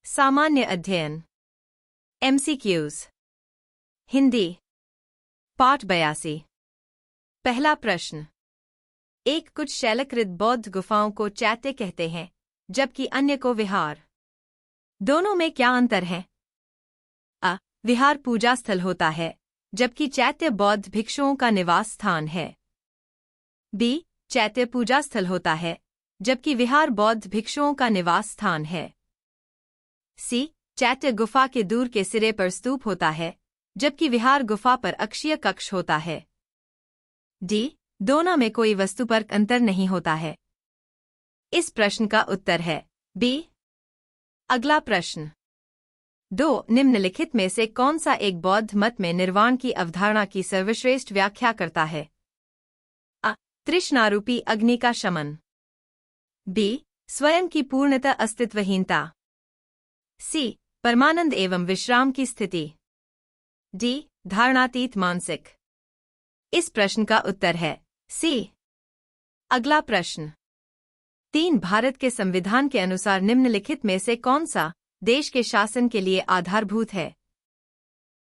सामान्य अध्ययन MCQs हिंदी पाठ 82 पहला प्रश्न। एक कुछ शैलकृत बौद्ध गुफाओं को चैत्य कहते हैं जबकि अन्य को विहार। दोनों में क्या अंतर है? अ. विहार पूजा स्थल होता है जबकि चैत्य बौद्ध भिक्षुओं का निवास स्थान है। बी. चैत्य पूजा स्थल होता है जबकि विहार बौद्ध भिक्षुओं का निवास स्थान है। सी. चैत्य गुफा के दूर के सिरे पर स्तूप होता है जबकि विहार गुफा पर अक्षीय कक्ष होता है। डी. दोनों में कोई वस्तुपरक अंतर नहीं होता है। इस प्रश्न का उत्तर है बी। अगला प्रश्न। 2. निम्नलिखित में से कौन सा एक बौद्ध मत में निर्वाण की अवधारणा की सर्वश्रेष्ठ व्याख्या करता है? अ. तृष्णारूपी अग्नि का शमन। बी. स्वयं की पूर्णतः अस्तित्वहीनता। सी. परमानंद एवं विश्राम की स्थिति। डी. धारणातीत मानसिक। इस प्रश्न का उत्तर है सी। अगला प्रश्न। 3. भारत के संविधान के अनुसार निम्नलिखित में से कौन सा देश के शासन के लिए आधारभूत है?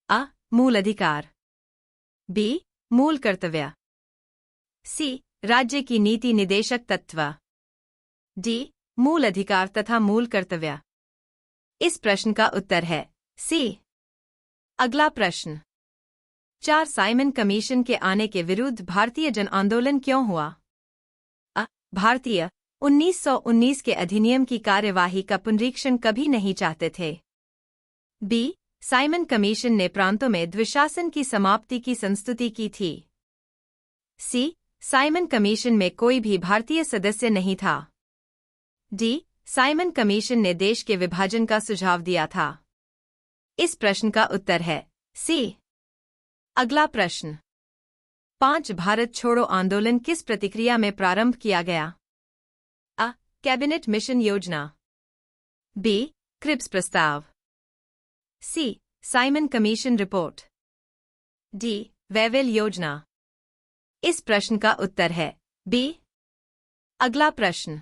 अ. मूल अधिकार। बी. मूल कर्तव्य। सी. राज्य की नीति निदेशक तत्व। डी. मूल अधिकार तथा मूल कर्तव्य। इस प्रश्न का उत्तर है सी। अगला प्रश्न। 4. साइमन कमीशन के आने के विरुद्ध भारतीय जन आंदोलन क्यों हुआ? अ. भारतीय 1919 के अधिनियम की कार्यवाही का पुनरीक्षण कभी नहीं चाहते थे। बी. साइमन कमीशन ने प्रांतों में द्विशासन की समाप्ति की संस्तुति की थी। सी. साइमन कमीशन में कोई भी भारतीय सदस्य नहीं था। डी. साइमन कमीशन ने देश के विभाजन का सुझाव दिया था। इस प्रश्न का उत्तर है सी। अगला प्रश्न। 5. भारत छोड़ो आंदोलन किस प्रतिक्रिया में प्रारंभ किया गया? अ. कैबिनेट मिशन योजना। बी. क्रिप्स प्रस्ताव। C. Simon commission report. D. Wavell योजना। इस प्रश्न का उत्तर है बी। अगला प्रश्न।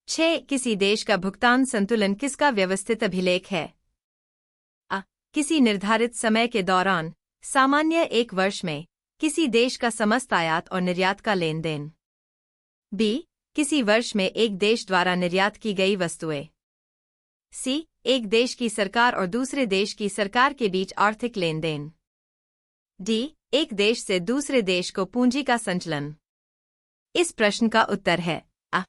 6. किसी देश का भुगतान संतुलन किसका व्यवस्थित अभिलेख है? अ. किसी निर्धारित समय के दौरान सामान्य एक वर्ष में किसी देश का समस्त आयात और निर्यात का लेन देन। बी. किसी वर्ष में एक देश द्वारा निर्यात की गई वस्तुएं। सी. एक देश की सरकार और दूसरे देश की सरकार के बीच आर्थिक लेन देन। डी. एक देश से दूसरे देश को पूंजी का संचलन। इस प्रश्न का उत्तर है अ।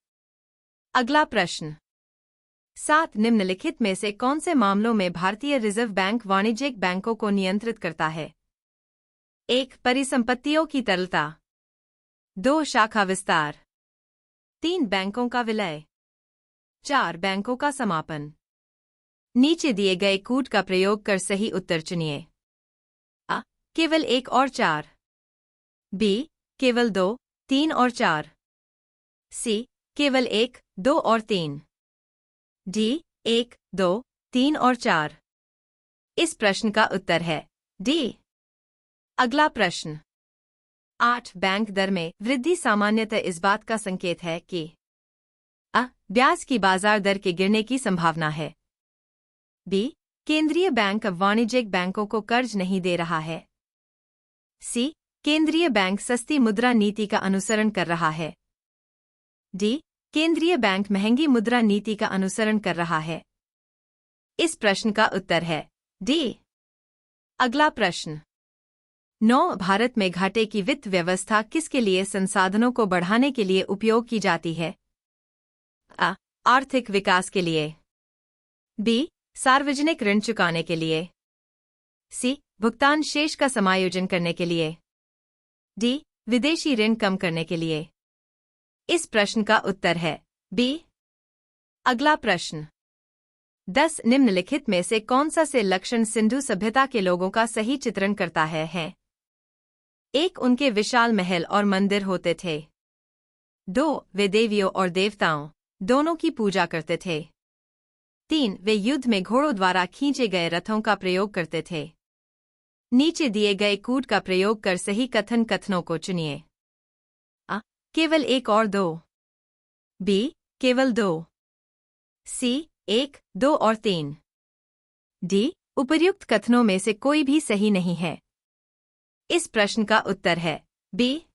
अगला प्रश्न। 7. निम्नलिखित में से कौन से मामलों में भारतीय रिजर्व बैंक वाणिज्यिक बैंकों को नियंत्रित करता है? 1. परिसंपत्तियों की तरलता। 2. शाखा विस्तार। 3. बैंकों का विलय। 4. बैंकों का समापन। नीचे दिए गए कूट का प्रयोग कर सही उत्तर चुनिए। अ. केवल 1 और 4। बी. केवल 2, 3 और 4। सी. केवल 1, 2 और 3। डी. 1, 2, 3 और 4। इस प्रश्न का उत्तर है डी। अगला प्रश्न। 8. बैंक दर में वृद्धि सामान्यतः इस बात का संकेत है कि अ. ब्याज की बाजार दर के गिरने की संभावना है। बी. केंद्रीय बैंक अब वाणिज्यिक बैंकों को कर्ज नहीं दे रहा है। सी. केंद्रीय बैंक सस्ती मुद्रा नीति का अनुसरण कर रहा है। डी. केंद्रीय बैंक महंगी मुद्रा नीति का अनुसरण कर रहा है। इस प्रश्न का उत्तर है डी। अगला प्रश्न। 9. भारत में घाटे की वित्त व्यवस्था किसके लिए संसाधनों को बढ़ाने के लिए उपयोग की जाती है? अ. आर्थिक विकास के लिए। बी. सार्वजनिक ऋण चुकाने के लिए। सी. भुगतान शेष का समायोजन करने के लिए। डी. विदेशी ऋण कम करने के लिए। इस प्रश्न का उत्तर है बी। अगला प्रश्न। 10. निम्नलिखित में से कौन सा से लक्षण सिंधु सभ्यता के लोगों का सही चित्रण करता है? 1. उनके विशाल महल और मंदिर होते थे। 2. वे देवियों और देवताओं दोनों की पूजा करते थे। 3. वे युद्ध में घोड़ों द्वारा खींचे गए रथों का प्रयोग करते थे। नीचे दिए गए कूट का प्रयोग कर सही कथनों को चुनिए। अ. केवल 1 और 2। बी. केवल 2। सी. 1, 2 और 3। डी, उपर्युक्त कथनों में से कोई भी सही नहीं है। इस प्रश्न का उत्तर है बी,